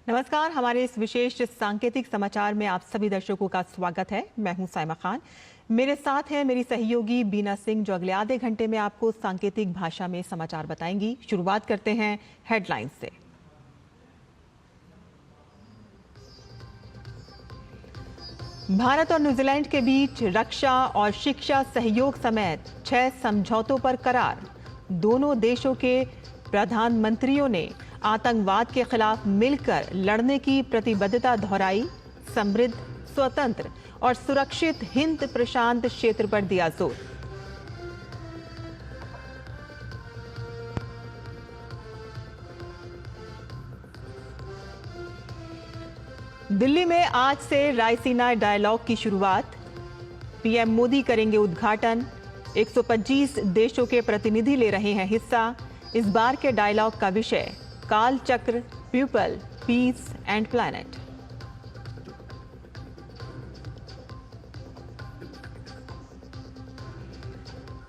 नमस्कार। हमारे इस विशेष सांकेतिक समाचार में आप सभी दर्शकों का स्वागत है। मैं हूं साइमा खान। मेरे साथ है मेरी सहयोगी बीना सिंह, जो अगले आधे घंटे में आपको सांकेतिक भाषा में समाचार बताएंगी। शुरुआत करते हैं हेडलाइंस से। भारत और न्यूजीलैंड के बीच रक्षा और शिक्षा सहयोग समेत 6 समझौतों पर करार। दोनों देशों के प्रधानमंत्रियों ने आतंकवाद के खिलाफ मिलकर लड़ने की प्रतिबद्धता दोहराई। समृद्ध, स्वतंत्र और सुरक्षित हिंद प्रशांत क्षेत्र पर दिया जोर। दिल्ली में आज से रायसीना डायलॉग की शुरुआत। पीएम मोदी करेंगे उद्घाटन। 125 देशों के प्रतिनिधि ले रहे हैं हिस्सा। इस बार के डायलॉग का विषय Kalachakra, people, peace and planet.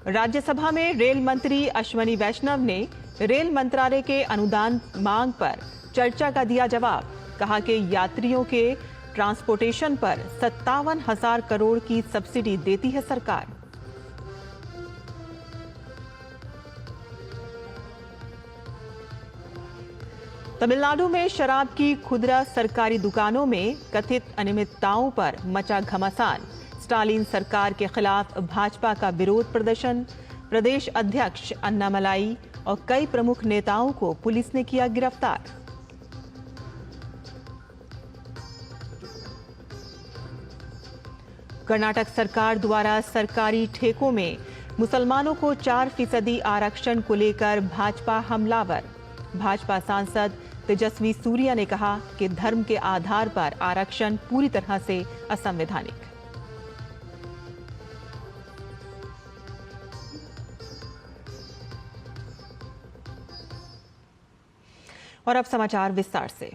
Rajya Sabha में रेल मंत्री अश्वनी वैष्णव ने रेल मंत्रालय के अनुदान मांग पर चर्चा का दिया जवाब। कहा कि यात्रियों के ट्रांसपोर्टेशन पर 57,000 करोड़ की सब्सिडी देती है सरकार। तमिलनाडु में शराब की खुदरा सरकारी दुकानों में कथित अनियमितताओं पर मचा घमासान। स्टालिन सरकार के खिलाफ भाजपा का विरोध प्रदर्शन। प्रदेश अध्यक्ष अन्नामलाई और कई प्रमुख नेताओं को पुलिस ने किया गिरफ्तार। कर्नाटक सरकार द्वारा सरकारी ठेकों में मुसलमानों को 4% आरक्षण को लेकर भाजपा हमलावर। भाजपा सांसद तेजस्वी सूर्या ने कहा कि धर्म के आधार पर आरक्षण पूरी तरह से असंवैधानिक। और अब समाचार विस्तार से।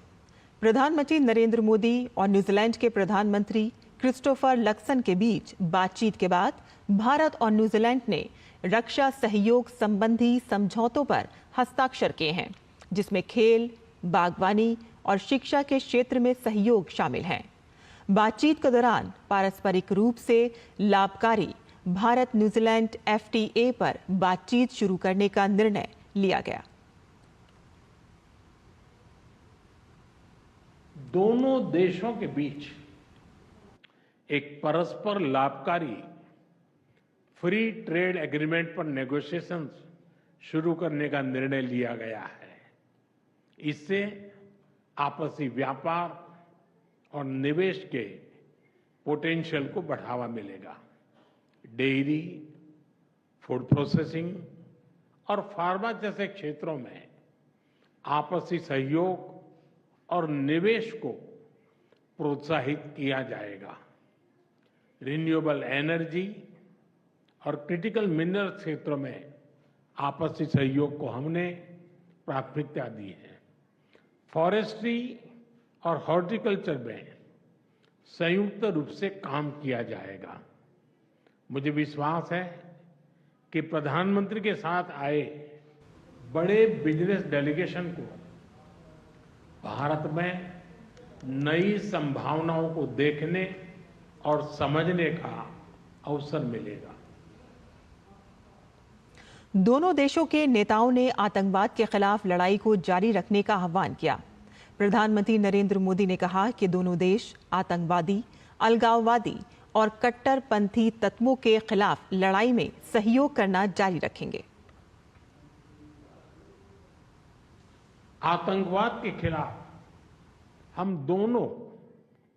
प्रधानमंत्री नरेंद्र मोदी और न्यूजीलैंड के प्रधानमंत्री क्रिस्टोफर लक्सन के बीच बातचीत के बाद भारत और न्यूजीलैंड ने रक्षा सहयोग संबंधी समझौतों पर हस्ताक्षर किए हैं, जिसमें खेल, बागवानी और शिक्षा के क्षेत्र में सहयोग शामिल है। बातचीत के दौरान पारस्परिक रूप से लाभकारी भारत न्यूजीलैंड एफटीए पर बातचीत शुरू करने का निर्णय लिया गया। दोनों देशों के बीच एक परस्पर लाभकारी फ्री ट्रेड एग्रीमेंट पर नेगोशिएशंस शुरू करने का निर्णय लिया गया है। इससे आपसी व्यापार और निवेश के पोटेंशियल को बढ़ावा मिलेगा। डेयरी, फूड प्रोसेसिंग और फार्मा जैसे क्षेत्रों में आपसी सहयोग और निवेश को प्रोत्साहित किया जाएगा। रिन्यूएबल एनर्जी और क्रिटिकल मिनरल क्षेत्रों में आपसी सहयोग को हमने प्राथमिकता दी है। फॉरेस्ट्री और हॉर्टिकल्चर में संयुक्त रूप से काम किया जाएगा। मुझे विश्वास है कि प्रधानमंत्री के साथ आए बड़े बिजनेस डेलीगेशन को भारत में नई संभावनाओं को देखने और समझने का अवसर मिलेगा। दोनों देशों के नेताओं ने आतंकवाद के खिलाफ लड़ाई को जारी रखने का आह्वान किया। प्रधानमंत्री नरेंद्र मोदी ने कहा कि दोनों देश आतंकवादी, अलगाववादी और कट्टरपंथी तत्वों के खिलाफ लड़ाई में सहयोग करना जारी रखेंगे। आतंकवाद के खिलाफ हम दोनों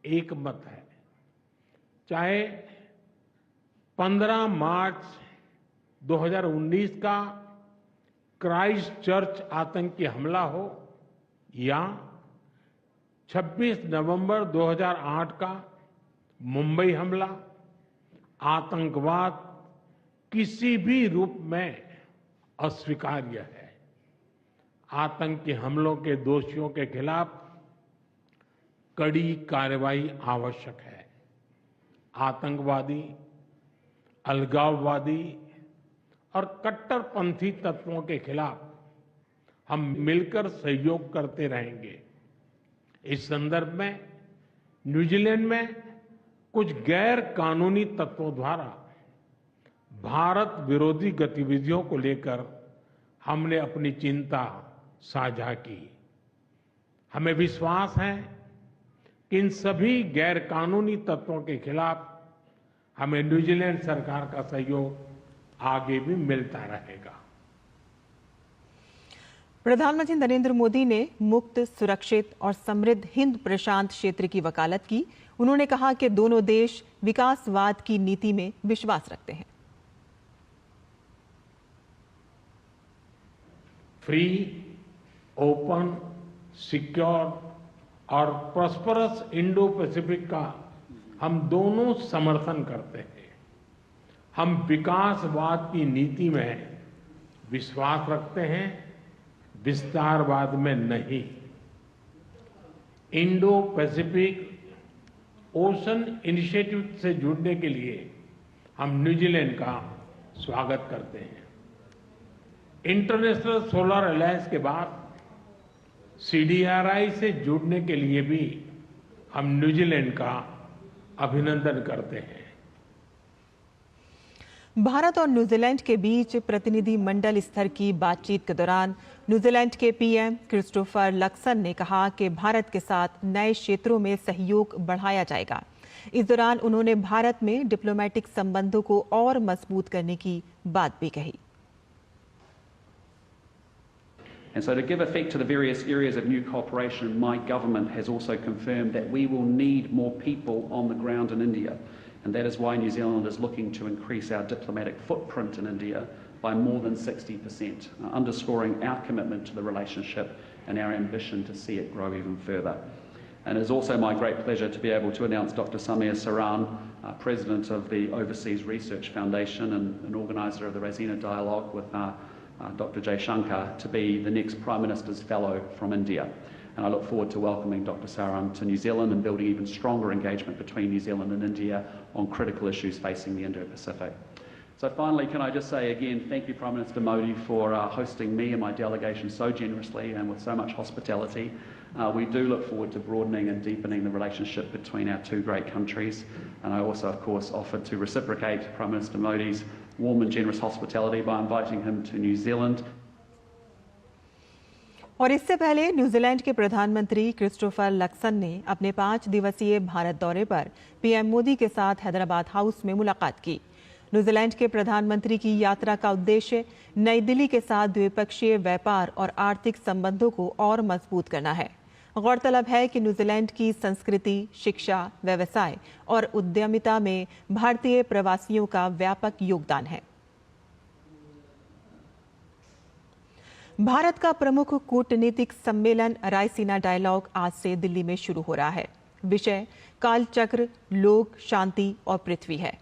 एक मत हैं। चाहे 15 मार्च 2019 का क्राइस्ट चर्च आतंकी हमला हो या 26 नवंबर 2008 का मुंबई हमला, आतंकवाद किसी भी रूप में अस्वीकार्य है। आतंकी हमलों के दोषियों के खिलाफ कड़ी कार्रवाई आवश्यक है। आतंकवादी, अलगाववादी और कट्टरपंथी तत्वों के खिलाफ हम मिलकर सहयोग करते रहेंगे। इस संदर्भ में न्यूजीलैंड में कुछ गैर कानूनी तत्वों द्वारा भारत विरोधी गतिविधियों को लेकर हमने अपनी चिंता साझा की। हमें विश्वास है कि इन सभी गैर कानूनी तत्वों के खिलाफ हमें न्यूजीलैंड सरकार का सहयोग आगे भी मिलता रहेगा। प्रधानमंत्री नरेंद्र मोदी ने मुक्त, सुरक्षित और समृद्ध हिंद प्रशांत क्षेत्र की वकालत की। उन्होंने कहा कि दोनों देश विकासवाद की नीति में विश्वास रखते हैं। फ्री, ओपन, सिक्योर और प्रॉस्परस इंडो पैसिफिक का हम दोनों समर्थन करते हैं। हम विकासवाद की नीति में विश्वास रखते हैं, विस्तारवाद में नहीं। इंडो पैसिफिक ओशन इनिशिएटिव से जुड़ने के लिए हम न्यूजीलैंड का स्वागत करते हैं। इंटरनेशनल सोलर अलायंस के बाद CDRI से जुड़ने के लिए भी हम न्यूजीलैंड का अभिनंदन करते हैं। भारत और न्यूजीलैंड के बीच प्रतिनिधि मंडल स्तर की बातचीत के दौरान न्यूजीलैंड के PM क्रिस्टोफर लक्सन ने कहा कि भारत के साथ नए क्षेत्रों में सहयोग बढ़ाया जाएगा। इस दौरान उन्होंने भारत में डिप्लोमेटिक संबंधों को और मजबूत करने की बात भी कही। And so to give effect to the various areas of new cooperation, my government has also confirmed that we will need more people on the ground in India. And that is why New Zealand is looking to increase our diplomatic footprint in India by more than 60%, underscoring our commitment to the relationship and our ambition to see it grow even further. And it is also my great pleasure to be able to announce Dr. Samir Saran, President of the Overseas Research Foundation and an organiser of the Raisina Dialogue with Dr. Jay Shankar, to be the next Prime Minister's Fellow from India. And I look forward to welcoming Dr. Saran to New Zealand and building even stronger engagement between New Zealand and India on critical issues facing the Indo-Pacific. So finally, can I just say again, thank you, Prime Minister Modi, for hosting me and my delegation so generously and with so much hospitality. We do look forward to broadening and deepening the relationship between our two great countries. And I also, of course, offered to reciprocate Prime Minister Modi's warm and generous hospitality by inviting him to New Zealand. और इससे पहले New Zealand के प्रधानमंत्री Christopher Luxon ने अपने 5 दिवसीय भारत दौरे पर PM मोदी के साथ हैदराबाद हाउस में मुलाकात की। न्यूजीलैंड के प्रधानमंत्री की यात्रा का उद्देश्य नई दिल्ली के साथ द्विपक्षीय व्यापार और आर्थिक संबंधों को और मजबूत करना है। गौरतलब है कि न्यूजीलैंड की संस्कृति, शिक्षा, व्यवसाय और उद्यमिता में भारतीय प्रवासियों का व्यापक योगदान है। भारत का प्रमुख कूटनीतिक सम्मेलन रायसीना डायलॉग आज से दिल्ली में शुरू हो रहा है। विषय कालचक्र, लोक, शांति और पृथ्वी है।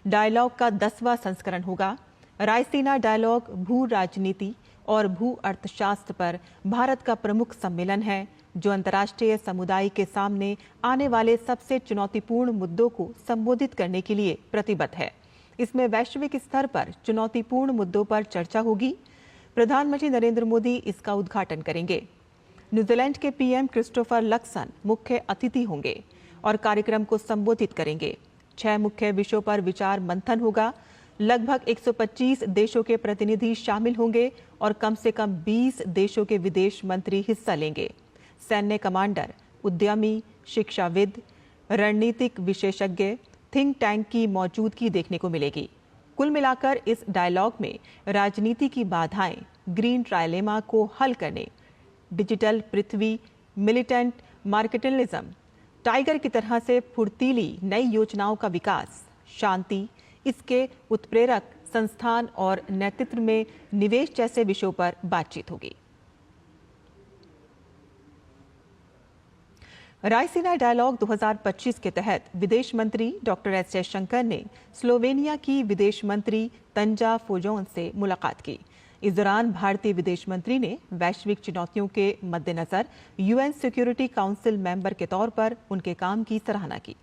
डायलॉग का 10वां संस्करण होगा। रायसीना डायलॉग भू राजनीति और भू अर्थशास्त्र पर भारत का प्रमुख सम्मेलन है, जो अंतर्राष्ट्रीय समुदाय के सामने आने वाले सबसे चुनौतीपूर्ण मुद्दों को संबोधित करने के लिए प्रतिबद्ध है। इसमें वैश्विक स्तर पर चुनौतीपूर्ण मुद्दों पर चर्चा होगी। प्रधानमंत्री नरेंद्र मोदी इसका उद्घाटन करेंगे। न्यूजीलैंड के PM क्रिस्टोफर लक्सन मुख्य अतिथि होंगे और कार्यक्रम को संबोधित करेंगे। 6 मुख्य विषयों पर विचार मंथन होगा। लगभग 125 देशों के प्रतिनिधि शामिल होंगे और कम से कम 20 देशों के विदेश मंत्री हिस्सा लेंगे। सैन्य कमांडर, उद्यमी, शिक्षाविद, रणनीतिक विशेषज्ञ, थिंक टैंक की मौजूदगी देखने को मिलेगी। कुल मिलाकर इस डायलॉग में राजनीति की बाधाएं, ग्रीन ट्रायलेमा को हल करने, डिजिटल पृथ्वी, मिलिटेंट मार्केटलिज्म, टाइगर की तरह से फुर्तीली नई योजनाओं का विकास, शांति, इसके उत्प्रेरक संस्थान और नेतृत्व में निवेश जैसे विषयों पर बातचीत होगी। रायसीना डायलॉग 2025 के तहत विदेश मंत्री डॉक्टर S जयशंकर ने स्लोवेनिया की विदेश मंत्री तंजा फोजोन से मुलाकात की। इस दौरान भारतीय विदेश मंत्री ने वैश्विक चुनौतियों के मद्देनजर UN सिक्योरिटी काउंसिल मेंबर के तौर पर उनके काम की सराहना की।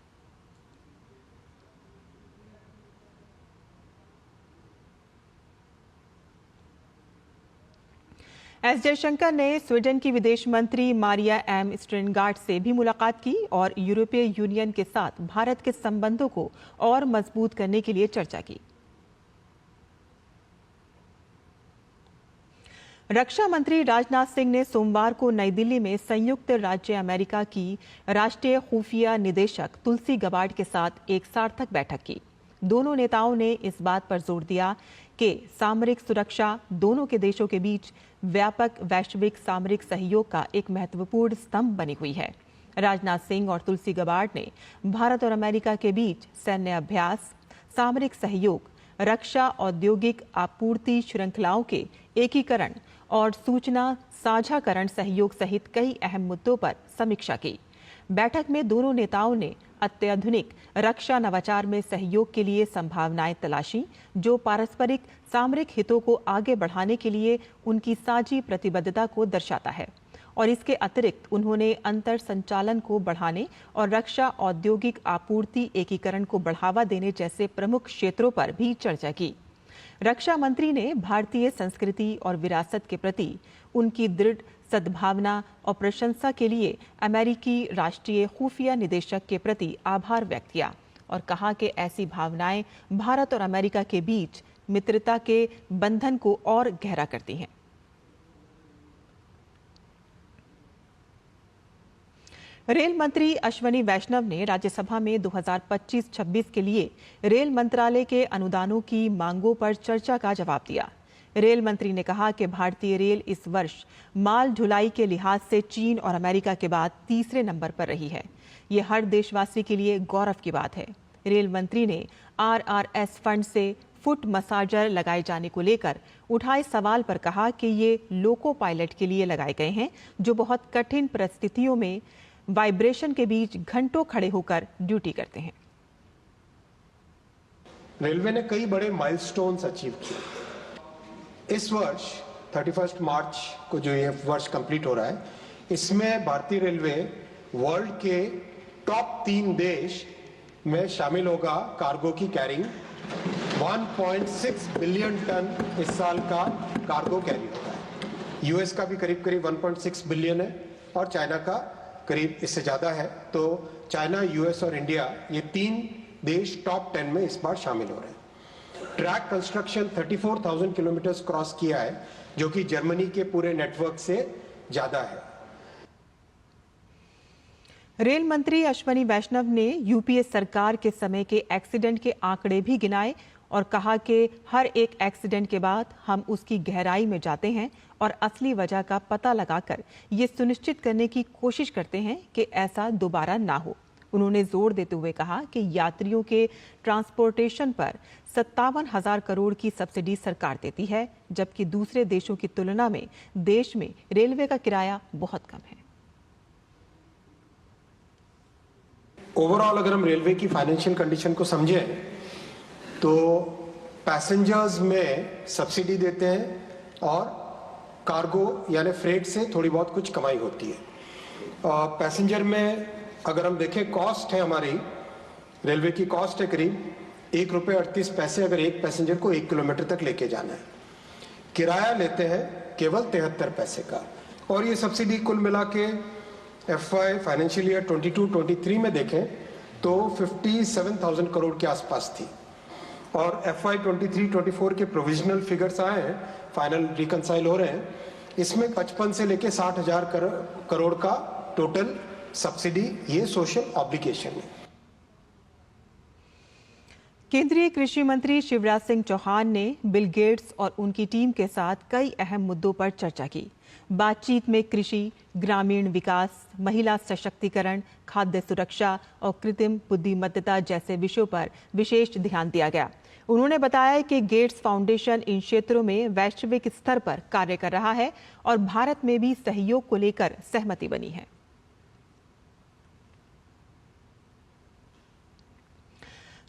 एस जयशंकर ने स्वीडन की विदेश मंत्री मारिया एम स्ट्रेनगार्ड से भी मुलाकात की और यूरोपीय यूनियन के साथ भारत के संबंधों को और मजबूत करने के लिए चर्चा की। रक्षा मंत्री राजनाथ सिंह ने सोमवार को नई दिल्ली में संयुक्त राज्य अमेरिका की राष्ट्रीय खुफिया निदेशक तुलसी गबार्ड के साथ एक सार्थक बैठक की। दोनों नेताओं ने इस बात पर जोर दिया कि सामरिक सुरक्षा दोनों के देशों के बीच व्यापक वैश्विक सामरिक सहयोग का एक महत्वपूर्ण स्तंभ बनी हुई है। राजनाथ सिंह और तुलसी गबार्ड ने भारत और अमेरिका के बीच सैन्य अभ्यास, सामरिक सहयोग, रक्षा औद्योगिक आपूर्ति श्रृंखलाओं के एकीकरण और सूचना साझाकरण सहयोग सहित कई अहम मुद्दों पर समीक्षा की। बैठक में दोनों नेताओं ने अत्याधुनिक रक्षा नवाचार में सहयोग के लिए संभावनाएं तलाशी, जो पारस्परिक सामरिक हितों को आगे बढ़ाने के लिए उनकी साझी प्रतिबद्धता को दर्शाता है। और इसके अतिरिक्त उन्होंने अंतर संचालन को बढ़ाने और रक्षा औद्योगिक आपूर्ति एकीकरण को बढ़ावा देने जैसे प्रमुख क्षेत्रों पर भी चर्चा की। रक्षा मंत्री ने भारतीय संस्कृति और विरासत के प्रति उनकी दृढ़ सद्भावना और प्रशंसा के लिए अमेरिकी राष्ट्रीय खुफिया निदेशक के प्रति आभार व्यक्त किया और कहा कि ऐसी भावनाएं भारत और अमेरिका के बीच मित्रता के बंधन को और गहरा करती हैं। रेल मंत्री अश्वनी वैष्णव ने राज्यसभा में 2025-26 के लिए रेल मंत्रालय के अनुदानों की मांगों पर चर्चा का जवाब दिया। रेल मंत्री ने कहा कि भारतीय रेल इस वर्ष माल ढुलाई के लिहाज से चीन और अमेरिका के बाद तीसरे नंबर पर रही है। ये हर देशवासी के लिए गौरव की बात है। रेल मंत्री ने RRS फंड से फुट मसाजर लगाए जाने को लेकर उठाए सवाल पर कहा कि ये लोको पायलट के लिए लगाए गए हैं, जो बहुत कठिन परिस्थितियों में वाइब्रेशन के बीच घंटों खड़े होकर ड्यूटी करते हैं। रेलवे ने कई बड़े माइलस्टोन्स अचीव किए। इस वर्ष 31 मार्च को जो ये वर्ष कंप्लीट हो रहा है, इसमें भारतीय रेलवे वर्ल्ड के टॉप 3 देश में शामिल होगा। कार्गो की कैरिंग 1.6 बिलियन टन इस साल का कार्गो कैरी होगा। यूएस का भी करीब करीब 1.6 बिलियन है और चाइना का करीब इससे ज्यादा है। तो चाइना, यूएस और इंडिया, ये 3 देश टॉप 10 में इस बार शामिल हो रहे हैं। ट्रैक कंस्ट्रक्शन 34,000 किलोमीटर क्रॉस किया है, जो कि जर्मनी के पूरे नेटवर्क से ज्यादा है। रेल मंत्री अश्वनी वैष्णव ने यूपीए सरकार के समय के एक्सीडेंट के आंकड़े भी गिनाए और कहा कि हर एक एक्सीडेंट के बाद हम उसकी गहराई में जाते हैं और असली वजह का पता लगाकर ये सुनिश्चित करने की कोशिश करते हैं कि ऐसा दोबारा ना हो। उन्होंने जोर देते हुए कहा कि यात्रियों के ट्रांसपोर्टेशन पर 57,000 करोड़ की सब्सिडी सरकार देती है, जबकि दूसरे देशों की तुलना में देश में रेलवे का किराया बहुत कम है। ओवरऑल अगर हम रेलवे की फाइनेंशियल कंडीशन को समझें तो पैसेंजर्स में सब्सिडी देते हैं और कार्गो यानी फ्रेट से थोड़ी बहुत कुछ कमाई होती है। पैसेंजर में अगर हम देखें, कॉस्ट है हमारी रेलवे की कॉस्ट है करीब ₹1.38 अगर एक पैसेंजर को 1 किलोमीटर तक लेके जाना है। किराया लेते हैं केवल 73 पैसे का। और ये सब्सिडी कुल मिला के FY फाइनेंशियल ईयर 22-23 में देखें तो 57,000 करोड़ के आसपास थी। और FY 23-24 के प्रोविजनल फिगर्स आए हैं, फाइनल रिकंसाइल हो रहे हैं। इसमें 55 से लेके 60,000 करोड़ का टोटल सब्सिडी, ये सोशल ऑब्लिगेशन है। केंद्रीय कृषि मंत्री शिवराज सिंह चौहान ने बिल गेट्स और उनकी टीम के साथ कई अहम मुद्दों पर चर्चा की। बातचीत में कृषि, ग्रामीण विकास, महिला सशक्तिकरण, खाद्य सुरक्षा और कृत्रिम बुद्धिमत्ता जैसे विषयों पर विशेष ध्यान दिया गया। उन्होंने बताया कि गेट्स फाउंडेशन इन क्षेत्रों में वैश्विक स्तर पर कार्य कर रहा है और भारत में भी सहयोग को लेकर सहमति बनी है।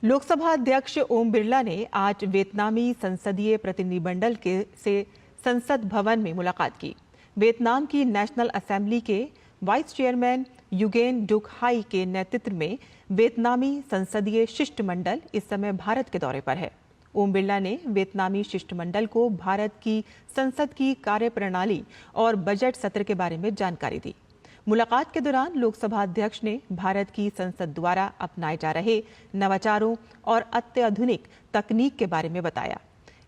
लोकसभा अध्यक्ष ओम बिरला ने आज वियतनामी संसदीय प्रतिनिधिमंडल से संसद भवन में मुलाकात की। वियतनाम की नेशनल असेंबली के वाइस चेयरमैन युगेन डुक हाई के नेतृत्व में वियतनामी संसदीय शिष्टमंडल इस समय भारत के दौरे पर है। ओम बिरला ने वियतनामी शिष्टमंडल को भारत की संसद की कार्यप्रणाली और बजट सत्र के बारे में जानकारी दी। मुलाकात के दौरान लोकसभा अध्यक्ष ने भारत की संसद द्वारा अपनाए जा रहे नवाचारों और अत्याधुनिक तकनीक के बारे में बताया।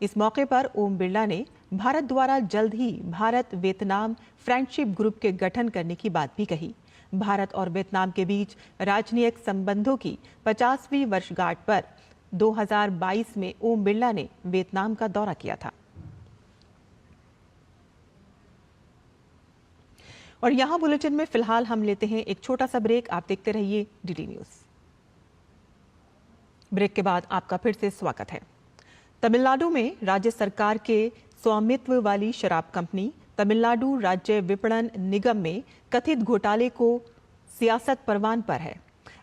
इस मौके पर ओम बिरला ने भारत द्वारा जल्द ही भारत वियतनाम फ्रेंडशिप ग्रुप के गठन करने की बात भी कही। भारत और वियतनाम के बीच राजनयिक संबंधों की 50वीं वर्षगांठ पर 2022 में ओम बिरला ने वियतनाम का दौरा किया था। और यहां बुलेटिन में फिलहाल हम लेते हैं एक छोटा सा ब्रेक। आप देखते रहिए डीडी न्यूज। ब्रेक के बाद आपका फिर से स्वागत है। तमिलनाडु में राज्य सरकार के स्वामित्व वाली शराब कंपनी तमिलनाडु राज्य विपणन निगम में कथित घोटाले को सियासत परवान पर है।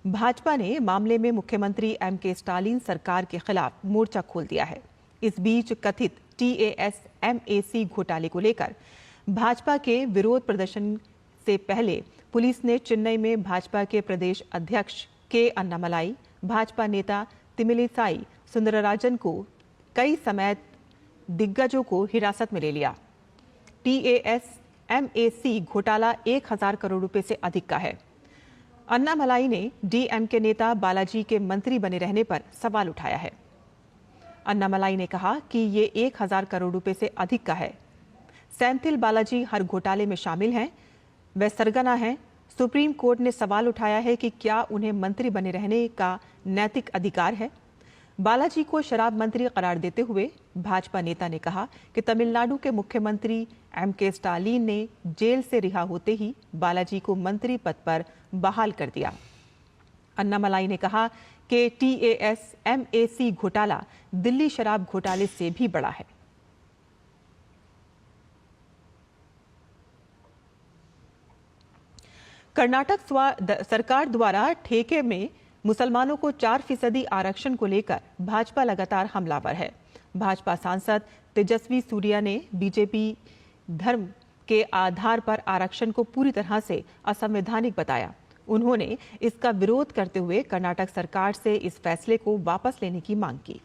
भाजपा ने मामले में मुख्यमंत्री एमके स्टालिन सरकार के खिलाफ मोर्चा खोल दिया है। इस बीच कथित TAS-MAC घोटाले को लेकर भाजपा के विरोध प्रदर्शन से पहले पुलिस ने चेन्नई में भाजपा के प्रदेश अध्यक्ष के अन्नामलाई, भाजपा नेता तिमिलिसाई सुंदरराजन को कई समय दिग्गजों को हिरासत में ले लिया। TAS-MAC घोटाला 1000 करोड़ रुपए से अधिक का है। अन्नामलाई ने DMK नेता बालाजी के मंत्री बने रहने पर सवाल उठाया है। अन्नामलाई ने कहा कि ये 1000 करोड़ रुपए से अधिक का है। सेंथिल बालाजी हर घोटाले में शामिल हैं, वे सरगना हैं। सुप्रीम कोर्ट ने सवाल उठाया है कि क्या उन्हें मंत्री बने रहने का नैतिक अधिकार है। बालाजी को शराब मंत्री करार देते हुए भाजपा नेता ने कहा कि तमिलनाडु के मुख्यमंत्री एमके स्टालिन ने जेल से रिहा होते ही बालाजी को मंत्री पद पर बहाल कर दिया। अन्नामलाई ने कहा कि TAS-MAC घोटाला दिल्ली शराब घोटाले से भी बड़ा है। कर्नाटक सरकार द्वारा ठेके में मुसलमानों को 4% आरक्षण को लेकर भाजपा लगातार हमलावर है। भाजपा सांसद तेजस्वी सूर्या ने बीजेपी धर्म के आधार पर आरक्षण को पूरी तरह से असंवैधानिक बताया। उन्होंने इसका विरोध करते हुए कर्नाटक सरकार से इस फैसले को वापस लेने की मांग की।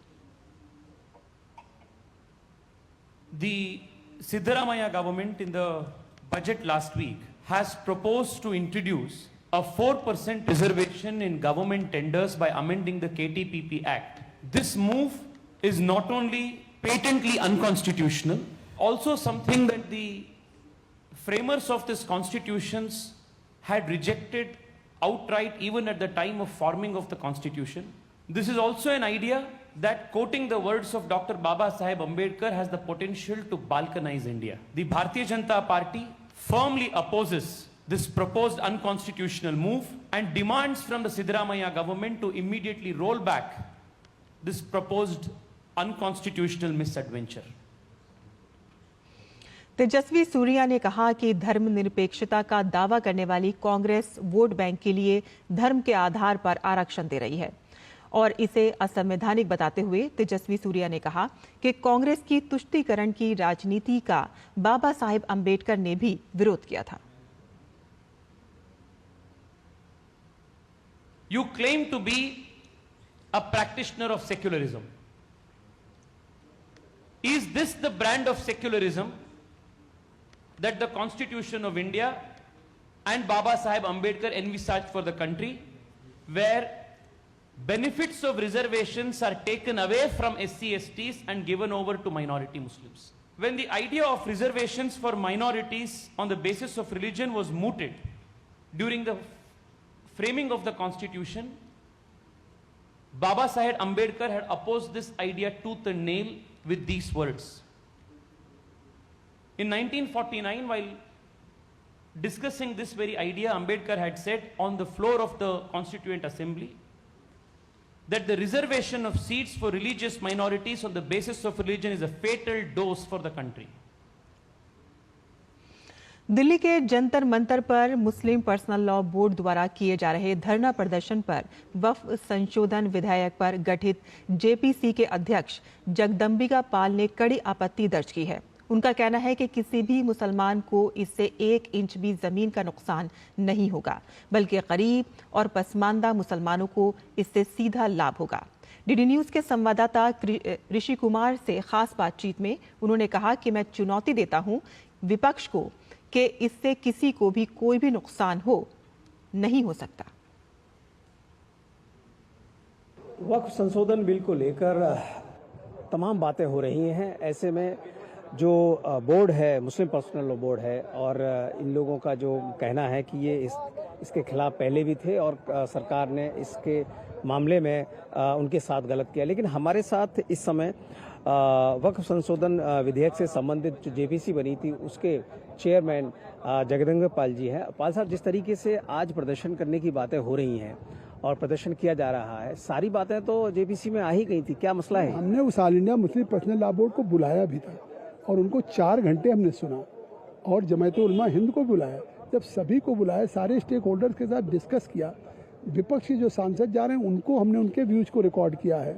The Siddaramaiah government in the budget last week has proposed to introduce a 4% reservation in government tenders by amending the KTPP Act. This move is not only patently unconstitutional, also something that the framers of this constitutions had rejected outright even at the time of forming of the constitution. This is also an idea that, quoting the words of Dr. Baba Saheb Ambedkar, has the potential to balkanize India. The Bharatiya Janata Party firmly opposes this proposed unconstitutional move and demands from the Siddaramaiah government to immediately roll back this proposed unconstitutional misadventure. Tejasvi Surya ने कहा कि धर्मनिरपेक्षता का दावा करने वाली Congress vote bank के लिए धर्म के आधार पर आरक्षण दे रही है और इसे असंवैधानिक बताते हुए तेजस्वी सूर्या ने कहा कि कांग्रेस की तुष्टीकरण की राजनीति का बाबा साहेब अंबेडकर ने भी विरोध किया था। You claim to be a practitioner of secularism. Is this the brand of secularism that the Constitution of India and Baba Saheb Ambedkar envisaged for the country, where benefits of reservations are taken away from SC/STs and given over to minority Muslims? When the idea of reservations for minorities on the basis of religion was mooted during the framing of the Constitution, Baba Saheb Ambedkar had opposed this idea tooth and nail with these words. In 1949, while discussing this very idea, Ambedkar had said on the floor of the Constituent Assembly that the reservation of seats for religious minorities on the basis of religion is a fatal dose for the country. Delhi के जंतर मंतर पर मुस्लिम personal law board द्वारा किए जा रहे धरना प्रदर्शन पर वक्फ संशोधन विधेयक पर गठित जेपीसी के अध्यक्ष जगदम्बिका पाल ने कड़ी आपत्ति दर्ज की है। उनका कहना है कि किसी भी मुसलमान को इससे 1 इंच भी जमीन का नुकसान नहीं होगा, बल्कि गरीब और पसमानदा मुसलमानों को इससे सीधा लाभ होगा। डीडी न्यूज के संवाददाता ऋषि कुमार से खास बातचीत में उन्होंने कहा कि मैं चुनौती देता हूं विपक्ष को कि इससे किसी को भी कोई भी नुकसान नहीं हो सकता। वक्फ संशोधन बिल को लेकर तमाम बातें हो रही हैं। ऐसे में जो बोर्ड है, मुस्लिम पर्सनल लॉ बोर्ड है, और इन लोगों का जो कहना है कि ये इसके खिलाफ पहले भी थे और सरकार ने इसके मामले में उनके साथ गलत किया। लेकिन हमारे साथ इस समय वक्फ संशोधन विधेयक से संबंधित जो जेपीसी बनी थी उसके चेयरमैन जगदम्बिका पाल जी हैं। पाल साहब, जिस तरीके से आज प्रदर्शन करने की बातें हो रही हैं और प्रदर्शन किया जा रहा है, सारी बातें तो जेपीसी में आ ही गई थी, क्या मसला है? हमने उस all India Muslim personal law board को बुलाया भी था और उनको 4 घंटे हमने सुना और जमायत उलमा हिंद को बुलाया। जब सभी को बुलाया, सारे स्टेक होल्डर्स के साथ डिस्कस किया, विपक्ष के जो सांसद जा रहे हैं उनको हमने उनके व्यूज को रिकॉर्ड किया है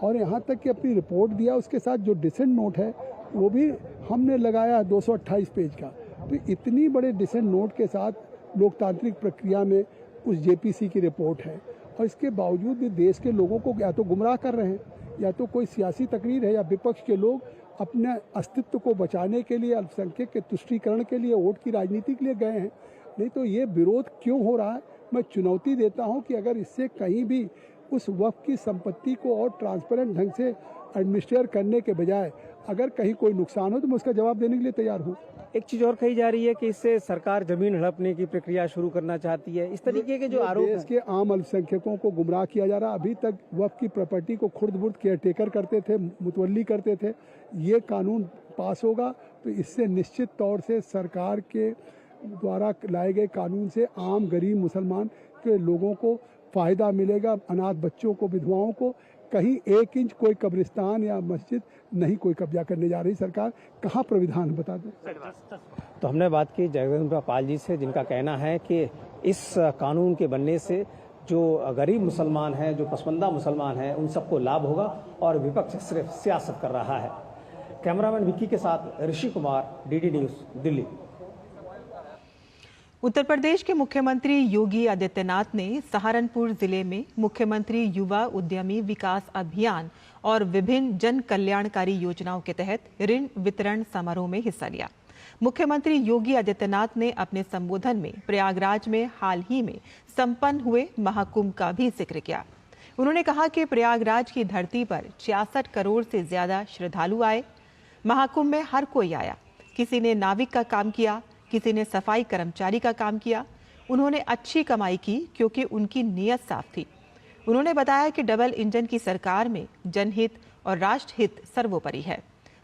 और यहाँ तक कि अपनी रिपोर्ट दिया। उसके साथ जो डिसेंट नोट है वो भी हमने लगाया 228 पेज का। तो इतनी बड़े डिसेंट नोट के साथ लोकतांत्रिक प्रक्रिया में उस जेपीसी की रिपोर्ट है और इसके बावजूद भी देश के लोगों को या तो गुमराह कर रहे हैं, या तो कोई सियासी तकरीर है, या विपक्ष के लोग अपने अस्तित्व को बचाने के लिए, अल्पसंख्यक के तुष्टीकरण के लिए, वोट की राजनीति के लिए गए हैं। नहीं तो ये विरोध क्यों हो रहा है? मैं चुनौती देता हूं कि अगर इससे कहीं भी उस वक्फ की संपत्ति को और ट्रांसपेरेंट ढंग से एडमिनिस्ट्रेट करने के बजाय अगर कहीं कोई नुकसान हो तो मैं उसका जवाब देने के लिए तैयार हूँ। एक चीज और कही जा रही है कि इससे सरकार जमीन हड़पने की प्रक्रिया शुरू करना चाहती है। इस तरीके के जो आरोप देश के आम अल्पसंख्यकों को गुमराह किया जा रहा है। अभी तक वक्फ की प्रॉपर्टी को खुर्द-बुर्द केयरटेकर करते थे, मुतवल्ली करते थे। ये कानून पास होगा तो इससे निश्चित तौर से सरकार के द्वारा लाए गए कानून से आम गरीब मुसलमान के लोगों को फ़ायदा मिलेगा। अनाथ बच्चों को, विधवाओं को कहीं 1 इंच कोई कब्रिस्तान या मस्जिद नहीं कोई कब्जा करने जा रही सरकार। कहाँ प्राविधान बता दें। तो हमने बात की जगदम्बिका पाल जी से, जिनका कहना है कि इस कानून के बनने से जो गरीब मुसलमान हैं, जो पसमानदा मुसलमान हैं, उन सबको लाभ होगा और विपक्ष सिर्फ सियासत कर रहा है। कैमरामैन विक्की के साथ ऋषि कुमार, डीडी न्यूज़, दिल्ली। उत्तर प्रदेश के मुख्यमंत्री योगी आदित्यनाथ ने सहारनपुर जिले में मुख्यमंत्री युवा उद्यमी विकास अभियान और विभिन्न जन कल्याणकारी योजनाओं के तहत ऋण वितरण समारोह में हिस्सा लिया। मुख्यमंत्री योगी आदित्यनाथ ने अपने संबोधन में प्रयागराज में हाल ही में संपन्न हुए महाकुंभ का भी जिक्र किया। उन्होंने कहा कि प्रयागराज की धरती पर 66 करोड़ से ज्यादा श्रद्धालु आए। महाकुंभ में हर कोई आया, किसी ने नाविक का काम किया, किसी ने सफाई कर्मचारी का काम किया। उन्होंने अच्छी कमाई की क्योंकि उनकी नीयत साफ थी। उन्होंने बताया कि डबल इंजन की सरकार में जनहित और राष्ट्रहित सर्वोपरि है।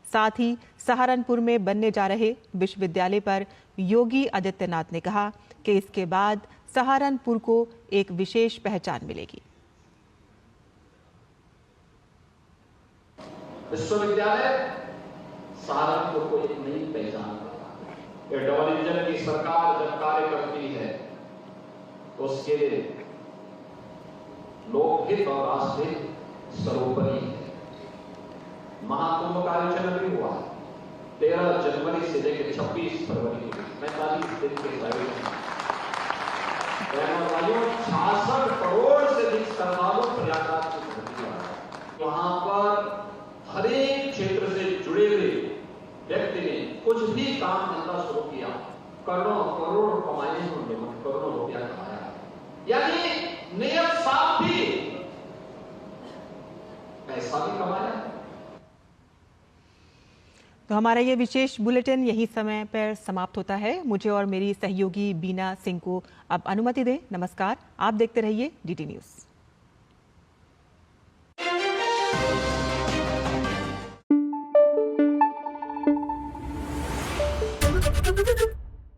साथ ही सहारनपुर में बनने जा रहे विश्वविद्यालय पर योगी आदित्यनाथ ने कहा कि इसके बाद सहारनपुर को एक विशेष पहचान मिलेगी। विश्वविद्यालय सहारनपुर को एक नई पहचान, डबल इंजन की सरकार जब कार्य करती है तो उसके लिए लोकहित और राष्ट्रहित सर्वोपरि है। महाकुंभ का आयोजन भी हुआ 13 जनवरी से लेकर 26 फरवरी 45 दिन के आयोजन। 66 करोड़ से अधिक श्रद्धालु प्रयागराज की धरती पर। वहां पर हर एक क्षेत्र से जुड़े हुए व्यक्ति ने कुछ भी काम धंधा शुरू किया, करोड़ों करोड़ कमाए हैं उन लोगों ने, करोड़ों रुपया कमाया। यानी नियत साफ भी, पैसा भी कमाया। तो हमारा ये विशेष बुलेटिन यही समय पर समाप्त होता है। मुझे और मेरी सहयोगी बीना सिंह को अब अनुमति दें। नमस्कार, आप देखते रहिए डीडी न्यूज़।